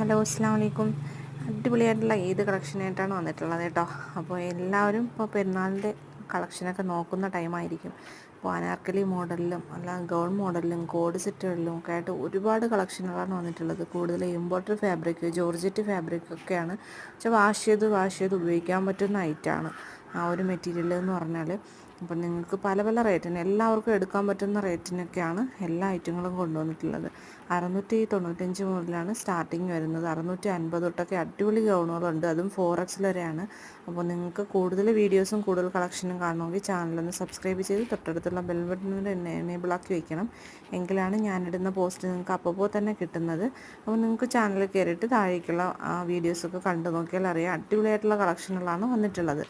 Hello അസ്സലാമു അലൈക്കും. അടിപൊളിയായിട്ടുള്ള ഈദ് കളക്ഷനായിട്ടാണ് വന്നിട്ടുള്ളത് കേട്ടോ. അപ്പോൾ എല്ലാവരും ഇപ്പോൾ പെരുന്നാളിൻ്റെ കളക്ഷനൊക്കെ നോക്കുന്ന ടൈമായിരിക്കും. അപ്പോൾ അനാർക്കലി മോഡലിലും അല്ല ഗൗൺ മോഡലിലും കോഡ് സെറ്റുകളിലും ഒക്കെ ആയിട്ട് ഒരുപാട് കളക്ഷനുകളാണ് വന്നിട്ടുള്ളത്. കൂടുതൽ ഇമ്പോർട്ടഡ് ഫാബ്രിക്, ജോർജറ്റ് ഫാബ്രിക് ഒക്കെയാണ്. പക്ഷേ വാഷ് ചെയ്ത് ഉപയോഗിക്കാൻ പറ്റുന്ന ഐറ്റമാണ് ആ ഒരു മെറ്റീരിയൽ എന്ന് പറഞ്ഞാൽ. അപ്പം നിങ്ങൾക്ക് പല പല റേറ്റിന് എല്ലാവർക്കും എടുക്കാൻ പറ്റുന്ന റേറ്റിനൊക്കെയാണ് എല്ലാ ഐറ്റങ്ങളും കൊണ്ടുവന്നിട്ടുള്ളത്. 695 മുതലാണ് സ്റ്റാർട്ടിങ് വരുന്നത്. 650 തൊട്ടൊക്കെ അടിപൊളി ഗൗണുകളുണ്ട്, അതും 4X വരെയാണ്. അപ്പോൾ നിങ്ങൾക്ക് കൂടുതൽ വീഡിയോസും കൂടുതൽ കളക്ഷനും കാണണമെങ്കിൽ ചാനലൊന്ന് സബ്സ്ക്രൈബ് ചെയ്ത് തൊട്ടടുത്തുള്ള ബെൽ ബട്ടൺ എനേബിൾ ആക്കി വെക്കണം. എങ്കിലാണ് ഞാനിടുന്ന പോസ്റ്റ് നിങ്ങൾക്ക് അപ്പോൾ തന്നെ കിട്ടുന്നത്. അപ്പോൾ നിങ്ങൾക്ക് ചാനലിൽ കയറിയിട്ട് താഴേക്കുള്ള ആ വീഡിയോസൊക്കെ കണ്ടു നോക്കിയാൽ അറിയാം. അടിപൊളിയായിട്ടുള്ള കളക്ഷനുകളാണ് വന്നിട്ടുള്ളത്.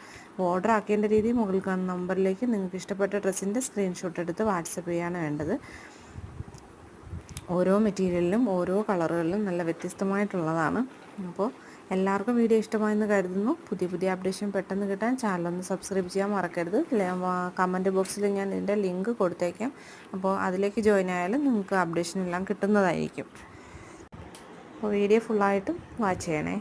ഓർഡർ ആക്കേണ്ട രീതി മുകളിൽ കാണുന്ന നമ്പറിലേക്ക് നിങ്ങൾക്ക് ഇഷ്ടപ്പെട്ട ഡ്രസ്സിൻ്റെ സ്ക്രീൻഷോട്ട് എടുത്ത് വാട്സപ്പ് ചെയ്യാണ് വേണ്ടത്. ഓരോ മെറ്റീരിയലിലും ഓരോ കളറുകളിലും നല്ല വ്യത്യസ്തമായിട്ടുള്ളതാണ്. അപ്പോൾ എല്ലാവർക്കും വീഡിയോ ഇഷ്ടമായെന്ന് കരുതുന്നു. പുതിയ അപ്ഡേഷൻ പെട്ടെന്ന് കിട്ടാൻ ചാനലൊന്ന് സബ്സ്ക്രൈബ് ചെയ്യാൻ മറക്കരുത്. കമൻറ്റ് ബോക്സിൽ ഞാൻ ഇതിൻ്റെ ലിങ്ക് കൊടുത്തേക്കാം. അപ്പോൾ അതിലേക്ക് ജോയിൻ ആയാലും നിങ്ങൾക്ക് അപ്ഡേഷൻ എല്ലാം കിട്ടുന്നതായിരിക്കും. അപ്പോൾ വീഡിയോ ഫുള്ളായിട്ടും വാച്ച് ചെയ്യണേ.